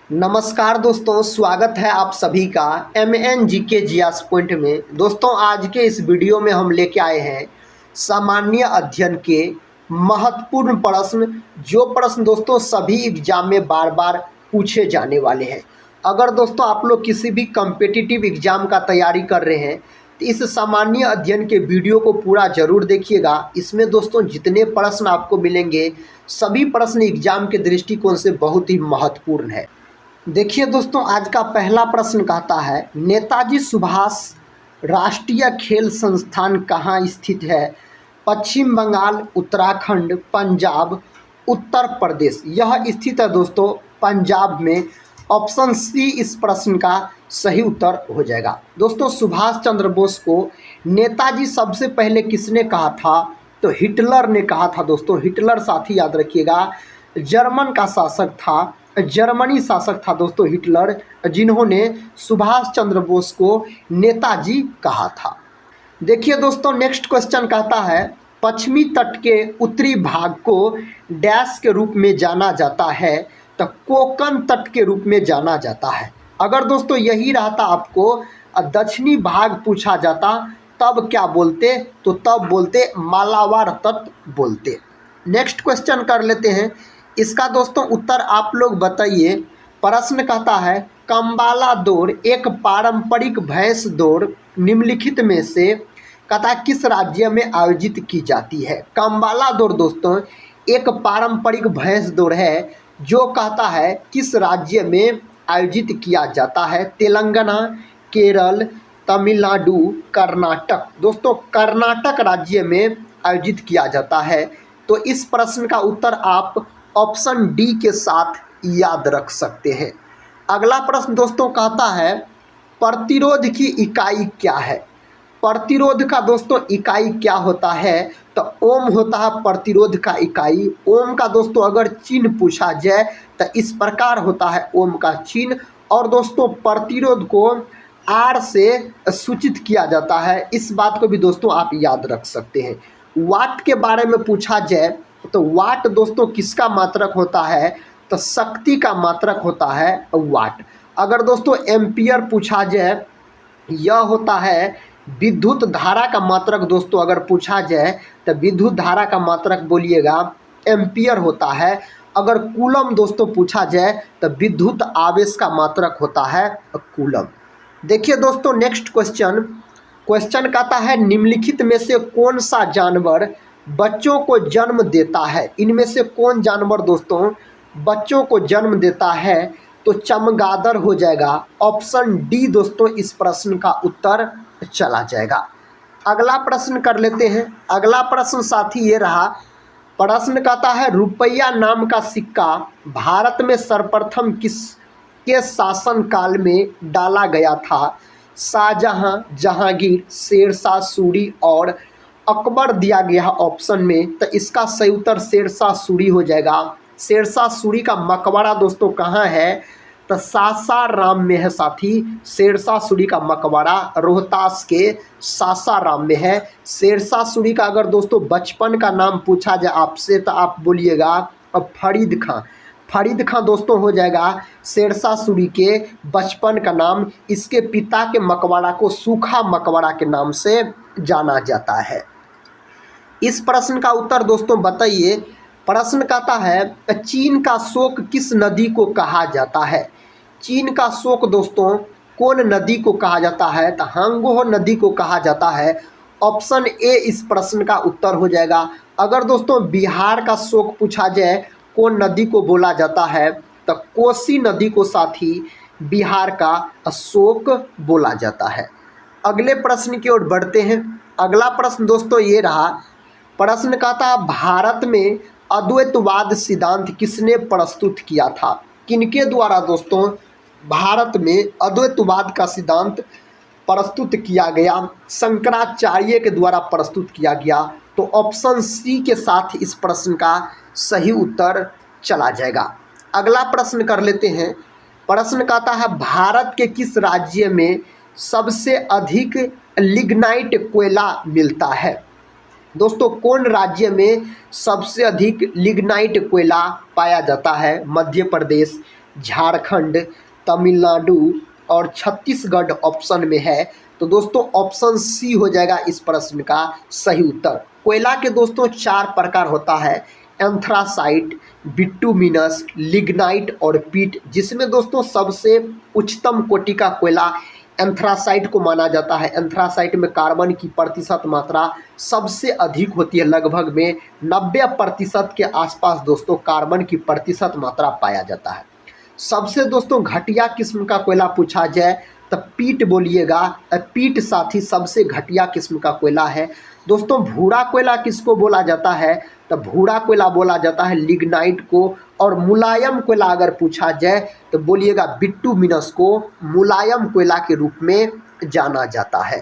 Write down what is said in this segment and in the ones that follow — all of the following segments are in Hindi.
नमस्कार दोस्तों, स्वागत है आप सभी का MNGK जियास पॉइंट में। दोस्तों, आज के इस वीडियो में हम लेके आए हैं सामान्य अध्ययन के महत्वपूर्ण प्रश्न, जो प्रश्न दोस्तों सभी एग्जाम में बार बार पूछे जाने वाले हैं। अगर दोस्तों आप लोग किसी भी कम्पिटिटिव एग्जाम का तैयारी कर रहे हैं तो इस सामान्य अध्ययन के वीडियो को पूरा जरूर देखिएगा। इसमें दोस्तों जितने प्रश्न आपको मिलेंगे सभी प्रश्न एग्जाम के दृष्टिकोण से बहुत ही महत्वपूर्ण है। देखिए दोस्तों, आज का पहला प्रश्न कहता है, नेताजी सुभाष राष्ट्रीय खेल संस्थान कहाँ स्थित है? पश्चिम बंगाल, उत्तराखंड, पंजाब, उत्तर प्रदेश। यह स्थित है दोस्तों पंजाब में। ऑप्शन सी इस प्रश्न का सही उत्तर हो जाएगा। दोस्तों, सुभाष चंद्र बोस को नेताजी सबसे पहले किसने कहा था? तो हिटलर ने कहा था। दोस्तों, हिटलर साथी याद रखिएगा, जर्मन का शासक था, जर्मनी शासक था दोस्तों हिटलर, जिन्होंने सुभाष चंद्र बोस को नेताजी कहा था। देखिए दोस्तों, नेक्स्ट क्वेश्चन कहता है, पश्चिमी तट के उत्तरी भाग को डैश के रूप में जाना जाता है? तो कोंकण तट के रूप में जाना जाता है। अगर दोस्तों यही रहता आपको दक्षिणी भाग पूछा जाता तब क्या बोलते? तो तब बोलते मालाबार तट बोलते। नेक्स्ट क्वेश्चन कर लेते हैं, इसका दोस्तों उत्तर आप लोग बताइए। प्रश्न कहता है, कंबाला दौड़ एक पारंपरिक भैंस दौड़ निम्नलिखित में से कहता है किस राज्य में आयोजित की जाती है? कंबाला दौड़ दोस्तों एक पारंपरिक भैंस दौड़ है, जो कहता है किस राज्य में आयोजित किया जाता है? तेलंगाना, केरल, तमिलनाडु, कर्नाटक। दोस्तों कर्नाटक राज्य में आयोजित किया जाता है। तो इस प्रश्न का उत्तर आप ऑप्शन डी के साथ याद रख सकते हैं। अगला प्रश्न दोस्तों कहता है, प्रतिरोध की इकाई क्या है? प्रतिरोध का दोस्तों इकाई क्या होता है? तो ओम होता है प्रतिरोध का इकाई। ओम का दोस्तों अगर चिन्ह पूछा जाए तो इस प्रकार होता है ओम का चिन्ह। और दोस्तों प्रतिरोध को आर से सूचित किया जाता है। इस बात को भी दोस्तों आप याद रख सकते हैं। वाट के बारे में पूछा जाए तो वाट दोस्तों किसका मात्रक होता है? तो शक्ति का मात्रक होता है वाट। अगर दोस्तों एम्पियर पूछा जाए, यह होता है विद्युत धारा का मात्रक। दोस्तों अगर पूछा जाए तो विद्युत धारा का मात्रक बोलिएगा एम्पियर होता है। अगर कूलम दोस्तों पूछा जाए तो विद्युत आवेश का मात्रक होता है कूलम। देखिए दोस्तों, नेक्स्ट क्वेश्चन कहता है, निम्नलिखित में से कौन सा जानवर बच्चों को जन्म देता है? इनमें से कौन जानवर दोस्तों बच्चों को जन्म देता है? तो चमगादड़ हो जाएगा। ऑप्शन डी दोस्तों इस प्रश्न का उत्तर चला जाएगा। अगला प्रश्न कर लेते हैं। अगला प्रश्न साथी ये रहा। प्रश्न कहता है, रुपया नाम का सिक्का भारत में सर्वप्रथम किसके शासन काल में डाला गया था? शाहजहां, जहांगीर, शेरशाह सूरी और अकबर दिया गया ऑप्शन में। तो इसका सही उत्तर शेरशाह सूरी हो जाएगा। शेरशाह सूरी का मकबरा दोस्तों कहाँ है? तो सासाराम में है साथी। शेरशाह सूरी का मकबरा रोहतास के सासाराम में है। शेरशाह सूरी का अगर दोस्तों बचपन का नाम पूछा जाए आपसे तो आप बोलिएगा अब फरीद खां। फरीद खां दोस्तों हो जाएगा शेरशाह सूरी के बचपन का नाम। इसके पिता के मकबरा को सूखा मकबरा के नाम से जाना जाता है। इस प्रश्न का उत्तर दोस्तों बताइए। प्रश्न कहता है, चीन का शोक किस नदी को कहा जाता है? चीन का शोक दोस्तों कौन नदी को कहा जाता है? तो हांगो नदी को कहा जाता है। ऑप्शन ए इस प्रश्न का उत्तर हो जाएगा। अगर दोस्तों बिहार का शोक पूछा जाए कौन नदी को बोला जाता है? तो कोसी नदी को साथी बिहार का शोक बोला जाता है। अगले प्रश्न की ओर बढ़ते हैं। अगला प्रश्न दोस्तों ये रहा। प्रश्न कहता है, भारत में अद्वैतवाद सिद्धांत किसने प्रस्तुत किया था? किनके द्वारा दोस्तों भारत में अद्वैतवाद का सिद्धांत प्रस्तुत किया गया? शंकराचार्य के द्वारा प्रस्तुत किया गया। तो ऑप्शन सी के साथ इस प्रश्न का सही उत्तर चला जाएगा। अगला प्रश्न कर लेते हैं। प्रश्न कहता है, भारत के किस राज्य में सबसे अधिक लिग्नाइट कोयला मिलता है? दोस्तों कौन राज्य में सबसे अधिक लिग्नाइट कोयला पाया जाता है? मध्य प्रदेश, झारखंड, तमिलनाडु और छत्तीसगढ़ ऑप्शन में है। तो दोस्तों ऑप्शन सी हो जाएगा इस प्रश्न का सही उत्तर। कोयला के दोस्तों 4 प्रकार होता है, एंथ्रासाइट, बिटुमिनस, लिग्नाइट और पीट, जिसमें दोस्तों सबसे उच्चतम कोटि का कोयला एंथ्रासाइट को माना जाता है। एंथ्रासाइट में कार्बन की प्रतिशत मात्रा सबसे अधिक होती है, लगभग में 90% के आसपास दोस्तों कार्बन की प्रतिशत मात्रा पाया जाता है। सबसे दोस्तों घटिया किस्म का कोयला पूछा जाए तो पीट बोलिएगा, पीट साथी सबसे घटिया किस्म का कोयला है। दोस्तों भूरा कोयला किसको बोला जाता है, तो भूरा कोयला बोला जाता है लिग्नाइट को। और मुलायम कोयला अगर पूछा जाए तो बोलिएगा बिटुमिनस को मुलायम कोयला के रूप में जाना जाता है।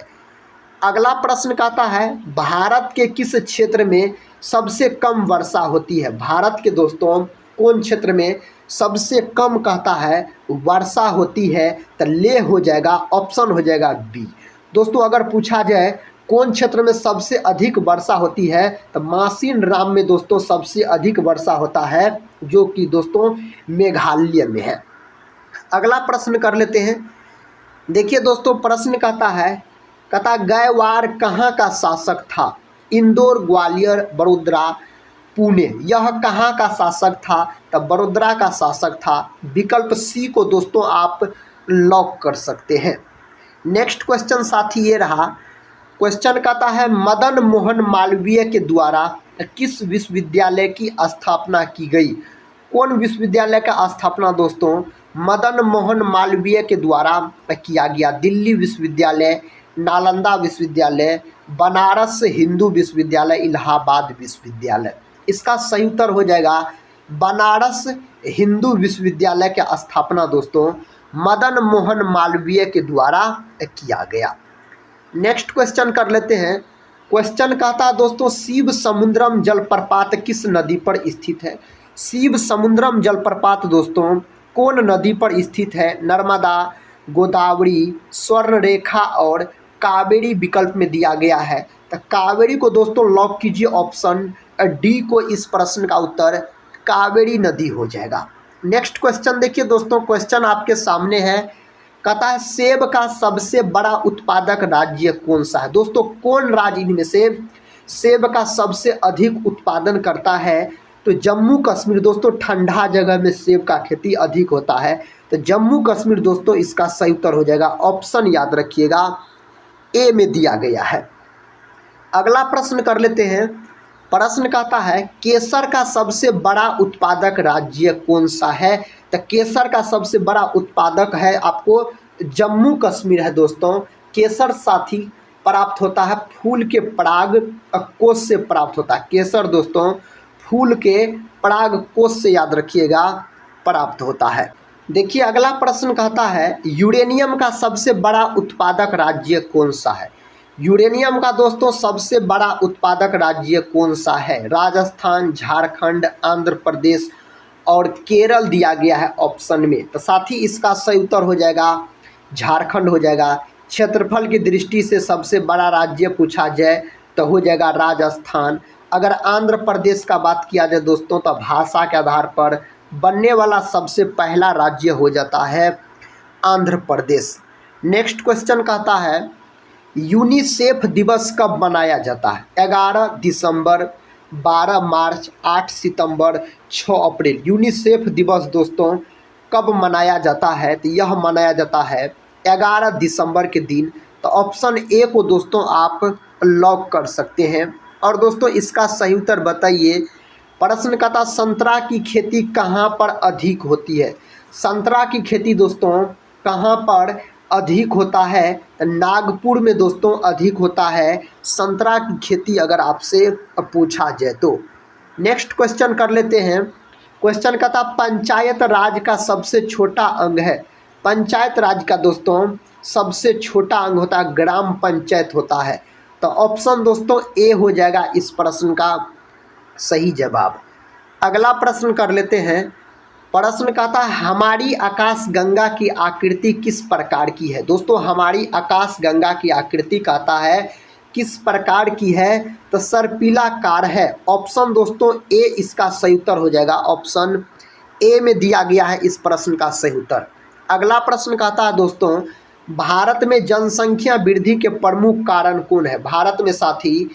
अगला प्रश्न कहता है भारत के किस क्षेत्र में सबसे कम वर्षा होती है। भारत के दोस्तों कौन क्षेत्र में सबसे कम कहता है वर्षा होती है, तो ले हो जाएगा, ऑप्शन हो जाएगा बी। दोस्तों अगर पूछा जाए कौन क्षेत्र में सबसे अधिक वर्षा होती है, तो मासिन राम में दोस्तों सबसे अधिक वर्षा होता है, जो कि दोस्तों मेघालय में है। अगला प्रश्न कर लेते हैं। देखिए दोस्तों प्रश्न कहता गयवार कहाँ का शासक था। इंदौर, ग्वालियर, बड़ोदरा, पुणे, यह कहाँ का शासक था, तब बड़ोदरा का शासक था। विकल्प सी को दोस्तों आप लॉक कर सकते हैं। नेक्स्ट क्वेश्चन साथी ये रहा। क्वेश्चन कहता है मदन मोहन मालवीय के द्वारा किस विश्वविद्यालय की स्थापना की गई। कौन विश्वविद्यालय का स्थापना दोस्तों मदन मोहन मालवीय के द्वारा किया गया। दिल्ली विश्वविद्यालय, नालंदा विश्वविद्यालय, बनारस हिंदू विश्वविद्यालय, इलाहाबाद विश्वविद्यालय। इसका सही उत्तर हो जाएगा बनारस हिंदू विश्वविद्यालय की स्थापना दोस्तों मदन मोहन मालवीय के द्वारा किया गया। नेक्स्ट क्वेश्चन कर लेते हैं। क्वेश्चन कहता है दोस्तों शिव समुद्रम जलप्रपात किस नदी पर स्थित है। शिव समुद्रम जलप्रपात दोस्तों कौन नदी पर स्थित है। नर्मदा, गोदावरी, स्वर्णरेखा और कावेरी विकल्प में दिया गया है। तो कावेरी को दोस्तों लॉक कीजिए, ऑप्शन डी को इस प्रश्न का उत्तर कावेरी नदी हो जाएगा। नेक्स्ट क्वेश्चन देखिए दोस्तों, क्वेश्चन आपके सामने है। कहता है सेब का सबसे बड़ा उत्पादक राज्य कौन सा है। दोस्तों कौन राज्य इनमें से सेब का सबसे अधिक उत्पादन करता है, तो जम्मू कश्मीर। दोस्तों ठंडा जगह में सेब का खेती अधिक होता है, तो जम्मू कश्मीर दोस्तों इसका सही उत्तर हो जाएगा। ऑप्शन याद रखिएगा ए में दिया गया है। अगला प्रश्न कर लेते हैं। प्रश्न कहता है केसर का सबसे बड़ा उत्पादक राज्य कौन सा है। तो केसर का सबसे बड़ा उत्पादक है आपको जम्मू कश्मीर है दोस्तों। केसर साथी प्राप्त होता है फूल के पराग कोश से प्राप्त होता है। केसर दोस्तों फूल के पराग कोश से याद रखिएगा प्राप्त होता है। देखिए अगला प्रश्न कहता है यूरेनियम का सबसे बड़ा उत्पादक राज्य कौन सा है। यूरेनियम का दोस्तों सबसे बड़ा उत्पादक राज्य कौन सा है। राजस्थान, झारखंड, आंध्र प्रदेश और केरल दिया गया है ऑप्शन में। तो साथ ही इसका सही उत्तर हो जाएगा झारखंड हो जाएगा। क्षेत्रफल की दृष्टि से सबसे बड़ा राज्य पूछा जाए तो हो जाएगा राजस्थान। अगर आंध्र प्रदेश का बात किया जाए दोस्तों तो भाषा के आधार पर बनने वाला सबसे पहला राज्य हो जाता है आंध्र प्रदेश। नेक्स्ट क्वेश्चन कहता है यूनिसेफ दिवस कब मनाया जाता है। 11 दिसंबर, 12 मार्च, 8 सितंबर, 6 अप्रैल। यूनिसेफ दिवस दोस्तों कब मनाया जाता है, तो यह मनाया जाता है 11 दिसंबर के दिन। तो ऑप्शन ए को दोस्तों आप लॉक कर सकते हैं। और दोस्तों इसका सही उत्तर बताइए। प्रश्न का था संतरा की खेती कहाँ पर अधिक होती है। संतरा की खेती दोस्तों कहाँ पर अधिक होता है, तो नागपुर में दोस्तों अधिक होता है संतरा की खेती, अगर आपसे पूछा जाए तो। नेक्स्ट क्वेश्चन कर लेते हैं। क्वेश्चन का था पंचायत राज का सबसे छोटा अंग है। पंचायत राज का दोस्तों सबसे छोटा अंग होता है ग्राम पंचायत होता है। तो ऑप्शन दोस्तों ए हो जाएगा इस प्रश्न का सही जवाब। अगला प्रश्न कर लेते हैं। प्रश्न कहता है हमारी आकाश गंगा की आकृति किस प्रकार की है। दोस्तों हमारी आकाश गंगा की आकृति कहता है किस प्रकार की है, तो सर्पिलाकार है। ऑप्शन दोस्तों ए इसका सही उत्तर हो जाएगा। ऑप्शन ए में दिया गया है इस प्रश्न का सही उत्तर। अगला प्रश्न कहता है दोस्तों, भारत में जनसंख्या वृद्धि के प्रमुख कारण कौन है? भारत में साथी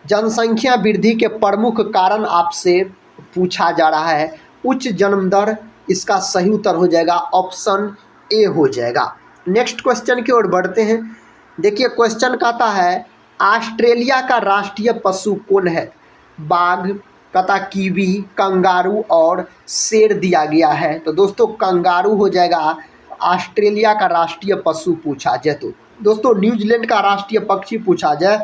जनसंख्या वृद्धि के प्रमुख कारण आपसे पूछा जा रहा है। उच्च जन्म दर इसका सही उत्तर हो जाएगा, ऑप्शन ए हो जाएगा। नेक्स्ट क्वेश्चन की ओर बढ़ते हैं। देखिए क्वेश्चन कहता है, ऑस्ट्रेलिया का राष्ट्रीय पशु कौन है? बाघ, कहता कीवी, कंगारू और शेर दिया गया है। तो दोस्तों कंगारू हो जाएगा ऑस्ट्रेलिया का राष्ट्रीय पशु पूछा जाए तो। दोस्तों न्यूजीलैंड का राष्ट्रीय पक्षी पूछा जाए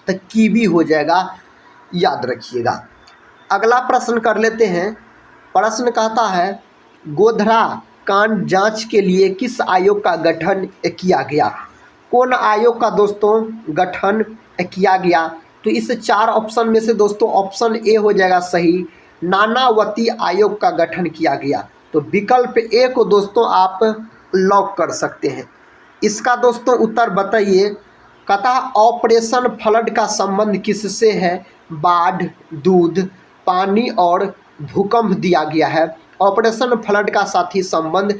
तो कीवी हो जाएगा, याद रखिएगा। अगला प्रश्न कर लेते हैं। प्रश्न कहता है, गोधरा कांड जांच के लिए किस आयोग का गठन किया गया? कौन आयोग का दोस्तों गठन किया गया? तो इस 4 ऑप्शन में से दोस्तों ऑप्शन ए हो जाएगा सही, नानावती आयोग का गठन किया गया। तो विकल्प ए को दोस्तों आप लॉक कर सकते हैं। इसका दोस्तों उत्तर बताइए। कहता ऑपरेशन फ्लड का संबंध किससे है? बाढ़, दूध, पानी और भूकंप दिया गया है। ऑपरेशन फ्लड का साथी संबंध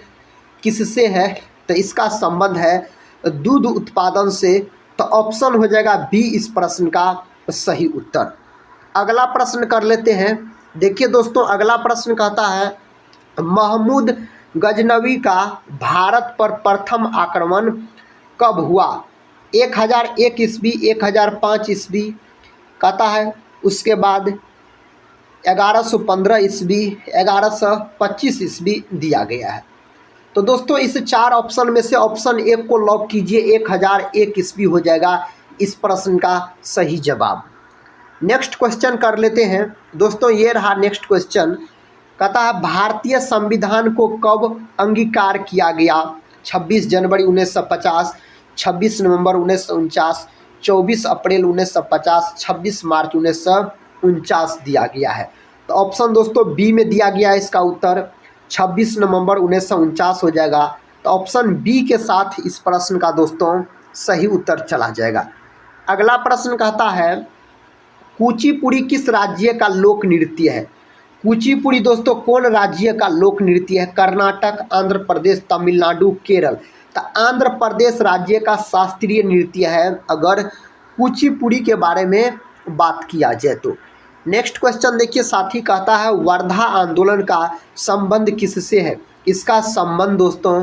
किससे है? तो इसका संबंध है दूध उत्पादन से। तो ऑप्शन हो जाएगा बी इस प्रश्न का सही उत्तर। अगला प्रश्न कर लेते हैं। देखिए दोस्तों अगला प्रश्न कहता है, महमूद गजनवी का भारत पर प्रथम आक्रमण कब हुआ? 1001 ईस्वी, 1005 ईस्वी कहता है, उसके बाद 1115 ईस्वी, 1125 ईस्वी दिया गया है। तो दोस्तों इस 4 ऑप्शन में से ऑप्शन ए को लॉक कीजिए, 1001 ईस्वी हो जाएगा इस प्रश्न का सही जवाब। नेक्स्ट क्वेश्चन कर लेते हैं। दोस्तों ये रहा नेक्स्ट क्वेश्चन। कहता है, भारतीय संविधान को कब अंगीकार किया गया? 26 जनवरी 1950, 26 नवंबर 1949, 24 अप्रैल 1950, 26 मार्च 1949 दिया गया है। तो ऑप्शन दोस्तों बी में दिया गया है इसका उत्तर, 26 नवंबर 1949 हो जाएगा। तो ऑप्शन बी के साथ इस प्रश्न का दोस्तों सही उत्तर चला जाएगा। अगला प्रश्न कहता है, कुचिपुड़ी किस राज्य का लोक नृत्य है? कुचिपुड़ी दोस्तों कौन राज्य का लोक नृत्य है? कर्नाटक, आंध्र प्रदेश, तमिलनाडु, केरल। तो आंध्र प्रदेश राज्य का शास्त्रीय नृत्य है अगर कुचिपुड़ी के बारे में बात किया जाए तो। नेक्स्ट क्वेश्चन देखिए साथी कहता है, वर्धा आंदोलन का संबंध किससे है? इसका संबंध दोस्तों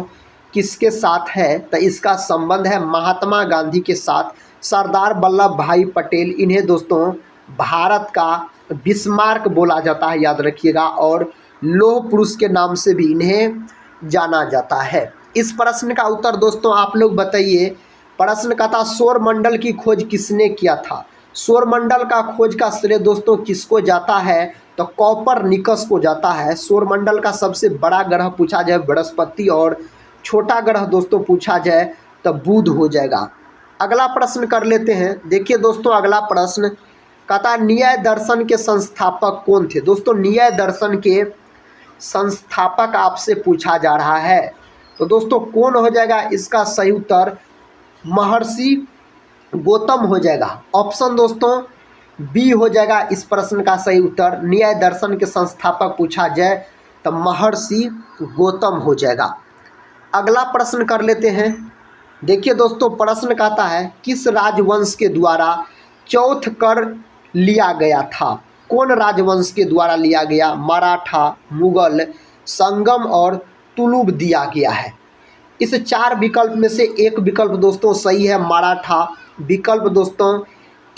किसके साथ है? तो इसका संबंध है महात्मा गांधी के साथ, सरदार वल्लभ भाई पटेल। इन्हें दोस्तों भारत का बिस्मार्क बोला जाता है, याद रखिएगा, और लौह पुरुष के नाम से भी इन्हें जाना जाता है। इस प्रश्न का उत्तर दोस्तों आप लोग बताइए। प्रश्न का था, सौरमंडल की खोज किसने किया था? सौरमंडल का खोज का श्रेय दोस्तों किसको जाता है? तो कोपरनिकस को जाता है। सौरमंडल का सबसे बड़ा ग्रह पूछा जाए बृहस्पति, और छोटा ग्रह दोस्तों पूछा जाए तो बुध हो जाएगा। अगला प्रश्न कर लेते हैं। देखिए दोस्तों अगला प्रश्न कहता, न्याय दर्शन के संस्थापक कौन थे? दोस्तों न्याय दर्शन के संस्थापक आपसे पूछा जा रहा है। तो दोस्तों कौन हो जाएगा इसका सही उत्तर? महर्षि गौतम हो जाएगा। ऑप्शन दोस्तों बी हो जाएगा इस प्रश्न का सही उत्तर। न्याय दर्शन के संस्थापक पूछा जाए तो महर्षि गौतम हो जाएगा। अगला प्रश्न कर लेते हैं। देखिए दोस्तों प्रश्न कहता है, किस राजवंश के द्वारा चौथ कर लिया गया था? कौन राजवंश के द्वारा लिया गया? मराठा, मुगल, संगम और तुलुब दिया गया है। इस 4 विकल्प में से एक विकल्प दोस्तों सही है, मराठा। विकल्प दोस्तों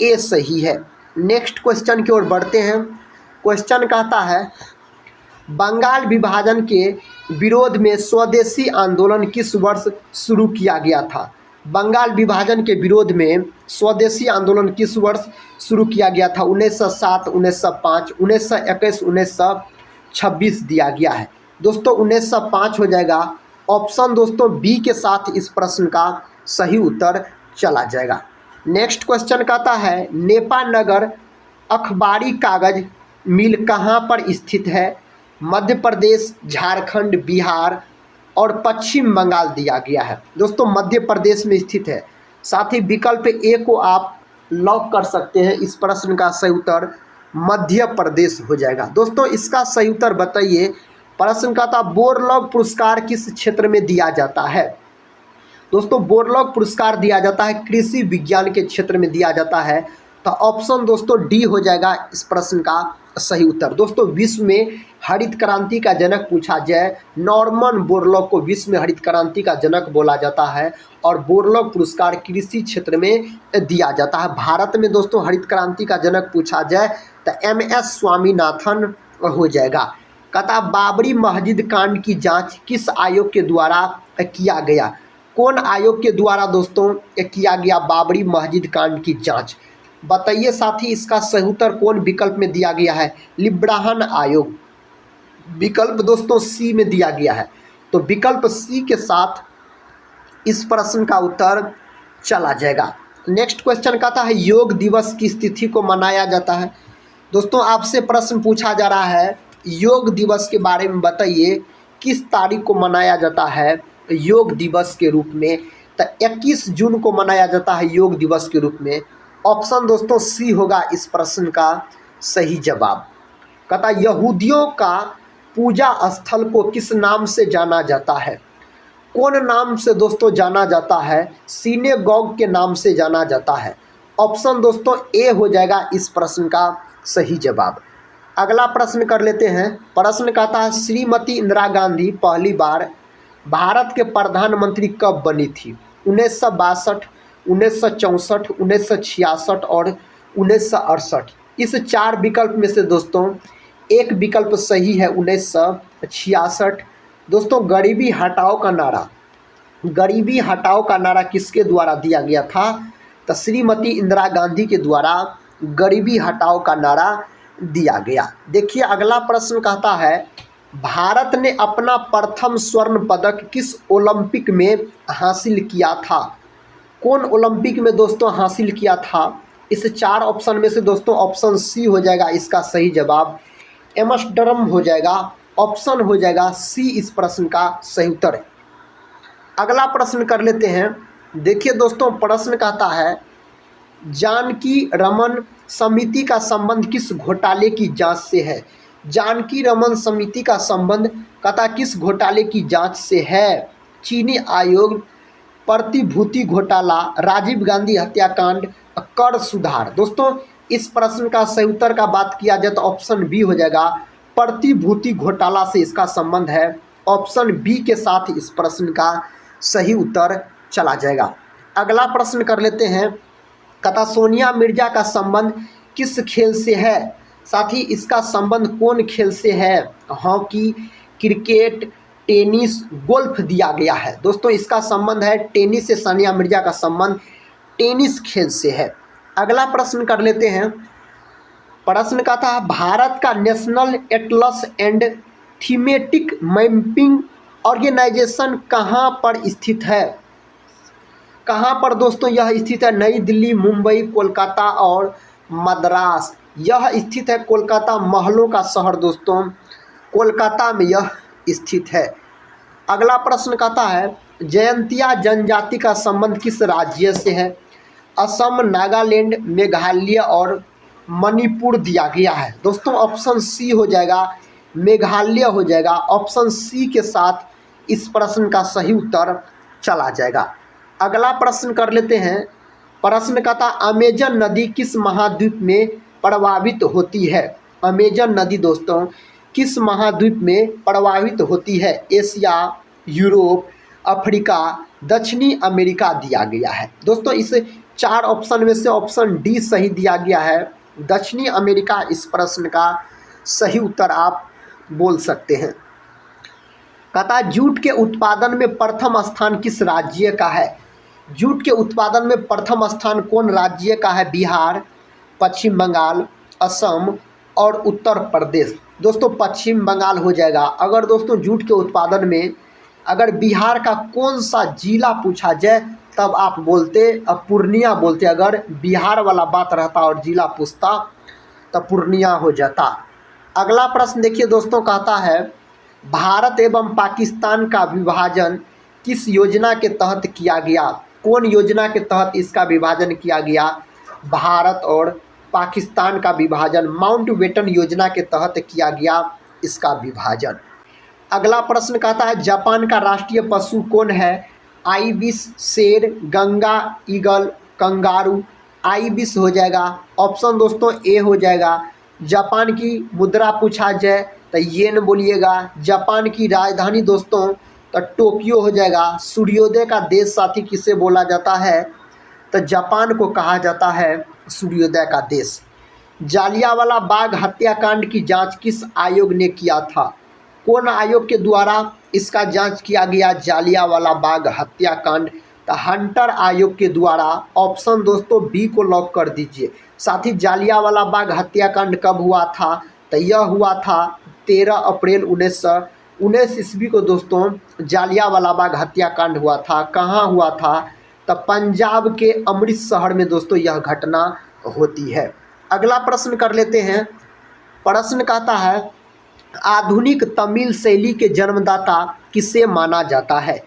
ए सही है। नेक्स्ट क्वेश्चन की ओर बढ़ते हैं। क्वेश्चन कहता है, बंगाल विभाजन के विरोध में स्वदेशी आंदोलन किस वर्ष शुरू किया गया था? बंगाल विभाजन के विरोध में स्वदेशी आंदोलन किस वर्ष शुरू किया गया था? 1907, 1905, 1921, 1926 दिया गया है। दोस्तों 1905 हो जाएगा। ऑप्शन दोस्तों बी के साथ इस प्रश्न का सही उत्तर चला जाएगा। नेक्स्ट क्वेश्चन कहता है, नेपानगर अखबारी कागज मिल कहाँ पर स्थित है? मध्य प्रदेश, झारखंड, बिहार और पश्चिम बंगाल दिया गया है। दोस्तों मध्य प्रदेश में स्थित है। साथ ही विकल्प ए को आप लॉक कर सकते हैं। इस प्रश्न का सही उत्तर मध्य प्रदेश हो जाएगा। दोस्तों इसका सही उत्तर बताइए। प्रश्न का था बोरलॉग पुरस्कार किस क्षेत्र में दिया जाता है। दोस्तों बोरलॉग पुरस्कार दिया जाता है कृषि विज्ञान के क्षेत्र में दिया जाता है। तो ऑप्शन दोस्तों डी हो जाएगा इस प्रश्न का सही उत्तर। दोस्तों विश्व में हरित क्रांति का जनक पूछा जाए, नॉर्मन बोरलॉग को विश्व में हरित क्रांति का जनक बोला जाता है और बोरलॉग पुरस्कार कृषि क्षेत्र में दिया जाता है। भारत में दोस्तों हरित क्रांति का जनक पूछा जाए तो MS स्वामीनाथन हो जाएगा। कहता बाबरी मस्जिद कांड की जांच किस आयोग के द्वारा किया गया। कौन आयोग के द्वारा दोस्तों किया गया बाबरी मस्जिद कांड की जांच, बताइए साथी। इसका सही उत्तर कौन विकल्प में दिया गया है, लिब्राहन आयोग। विकल्प दोस्तों सी में दिया गया है। तो विकल्प सी के साथ इस प्रश्न का उत्तर चला जाएगा। नेक्स्ट क्वेश्चन कहता है योग दिवस किस तिथि को मनाया जाता है। दोस्तों आपसे प्रश्न पूछा जा रहा है योग दिवस के बारे में बताइए किस तारीख को मनाया जाता है योग दिवस के रूप में। तो 21 जून को मनाया जाता है योग दिवस के रूप में। ऑप्शन दोस्तों सी होगा इस प्रश्न का सही जवाब। कहता यहूदियों का पूजा स्थल को किस नाम से जाना जाता है। कौन नाम से दोस्तों जाना जाता है, सिनेगॉग के नाम से जाना जाता है। ऑप्शन दोस्तों ए हो जाएगा इस प्रश्न का सही जवाब। अगला प्रश्न कर लेते हैं। प्रश्न कहता है श्रीमती इंदिरा गांधी पहली बार भारत के प्रधानमंत्री कब बनी थी। 1962, 1964, 1966 और 1968। इस चार विकल्प में से दोस्तों एक विकल्प सही है 1966। दोस्तों गरीबी हटाओ का नारा किसके द्वारा दिया गया था। तो श्रीमती इंदिरा गांधी के द्वारा गरीबी हटाओ का नारा दिया गया। देखिए अगला प्रश्न कहता है भारत ने अपना प्रथम स्वर्ण पदक किस ओलंपिक में हासिल किया था। कौन ओलंपिक में दोस्तों हासिल किया था। इस चार ऑप्शन में से दोस्तों ऑप्शन सी हो जाएगा इसका सही जवाब। एम्स्टर्डम हो जाएगा। ऑप्शन हो जाएगा सी इस प्रश्न का सही उत्तर है। अगला प्रश्न कर लेते हैं। देखिए दोस्तों प्रश्न कहता है जानकी रमन समिति का संबंध किस घोटाले की जांच से है। जानकी रमन समिति का संबंध कहता किस घोटाले की जांच से है। चीनी आयोग, प्रतिभूति घोटाला, राजीव गांधी हत्याकांड, कर सुधार। दोस्तों इस प्रश्न का सही उत्तर का बात किया जाए तो ऑप्शन बी हो जाएगा, प्रतिभूति घोटाला से इसका संबंध है। ऑप्शन बी के साथ इस प्रश्न का सही उत्तर चला जाएगा। अगला प्रश्न कर लेते हैं। कहता सोनिया मिर्जा का संबंध किस खेल से है। साथ ही इसका संबंध कौन खेल से है। हॉकी, क्रिकेट, टेनिस, गोल्फ दिया गया है। दोस्तों इसका संबंध है टेनिस से। सानिया मिर्जा का संबंध टेनिस खेल से है। अगला प्रश्न कर लेते हैं। प्रश्न का था भारत का national atlas and thematic mapping organisation कहाँ पर स्थित है। कहाँ पर दोस्तों यह स्थित है। नई दिल्ली, मुंबई, कोलकाता और मद्रास। यह स्थित है कोलकाता, महलों का शहर दोस्तों कोलकाता में यह स्थित है। अगला प्रश्न कहता है जयंतिया जनजाति का संबंध किस राज्य से है। असम, नागालैंड, मेघालय और मणिपुर दिया गया है। दोस्तों ऑप्शन सी हो जाएगा, मेघालय हो जाएगा। ऑप्शन सी के साथ इस प्रश्न का सही उत्तर चला जाएगा। अगला प्रश्न कर लेते हैं। प्रश्न कहता अमेजन नदी किस महाद्वीप में प्रवाहित होती है। अमेजन नदी दोस्तों किस महाद्वीप में प्रवाहित होती है। एशिया, यूरोप, अफ्रीका, दक्षिणी अमेरिका दिया गया है। दोस्तों इस चार ऑप्शन में से ऑप्शन डी सही दिया गया है, दक्षिणी अमेरिका इस प्रश्न का सही उत्तर आप बोल सकते हैं। कहता जूट के उत्पादन में प्रथम स्थान किस राज्य का है। जूट के उत्पादन में प्रथम स्थान कौन राज्य का है। बिहार, पश्चिम बंगाल, असम और उत्तर प्रदेश। दोस्तों पश्चिम बंगाल हो जाएगा। अगर दोस्तों जूट के उत्पादन में अगर बिहार का कौन सा जिला पूछा जाए तब आप बोलते, अब पूर्णिया बोलते। अगर बिहार वाला बात रहता और जिला पूछता तब पूर्णिया हो जाता। अगला प्रश्न देखिए दोस्तों, कहता है भारत एवं पाकिस्तान का विभाजन किस योजना के तहत किया गया। कौन योजना के तहत इसका विभाजन किया गया। भारत और पाकिस्तान का विभाजन माउंटबेटन योजना के तहत किया गया इसका विभाजन। अगला प्रश्न कहता है जापान का राष्ट्रीय पशु कौन है? आइबिस, शेर, गंगा, ईगल, कंगारू। आइबिस हो जाएगा। ऑप्शन दोस्तों ए हो जाएगा। जापान की मुद्रा पूछा जाए तो येन बोलिएगा। जापान की राजधानी दोस्तों तो टोक्यो हो जाएगा। सूर्योदय का देश साथी किसे बोला जाता है? तो जापान को कहा जाता है सूर्योदय का देश। जालियांवाला बाग हत्याकांड की जांच किस आयोग ने किया था? कौन आयोग के द्वारा इसका जांच किया गया जालियांवाला बाग हत्याकांड? तो हंटर आयोग के द्वारा। ऑप्शन दोस्तों बी को लॉक कर दीजिए। साथ ही जालियांवाला बाग हत्याकांड कब हुआ था? तो यह हुआ था 13 अप्रैल 1919 ईस्वी को दोस्तों जालियांवाला बाग हत्याकांड हुआ था। कहाँ हुआ था? तो पंजाब के अमृतसर में दोस्तों यह घटना होती है। अगला प्रश्न कर लेते हैं। प्रश्न कहता है आधुनिक तमिल शैली के जन्मदाता किसे माना जाता है?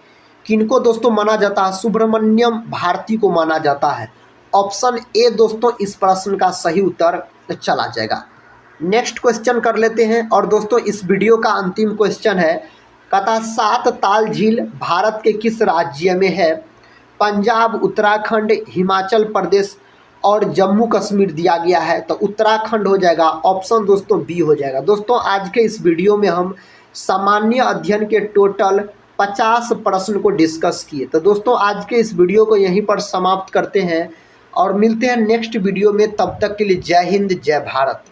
किनको दोस्तों माना जाता है? सुब्रमण्यम भारती को माना जाता है। ऑप्शन ए दोस्तों इस प्रश्न का सही उत्तर चला जाएगा। नेक्स्ट क्वेश्चन कर लेते हैं और दोस्तों इस वीडियो का अंतिम क्वेश्चन है। कहता 7 ताल झील भारत के किस राज्य में है? पंजाब, उत्तराखंड, हिमाचल प्रदेश और जम्मू कश्मीर दिया गया है। तो उत्तराखंड हो जाएगा। ऑप्शन दोस्तों बी हो जाएगा। दोस्तों आज के इस वीडियो में हम सामान्य अध्ययन के टोटल 50 प्रश्न को डिस्कस किए। तो दोस्तों आज के इस वीडियो को यहीं पर समाप्त करते हैं और मिलते हैं नेक्स्ट वीडियो में। तब तक के लिए जय हिंद, जय भारत।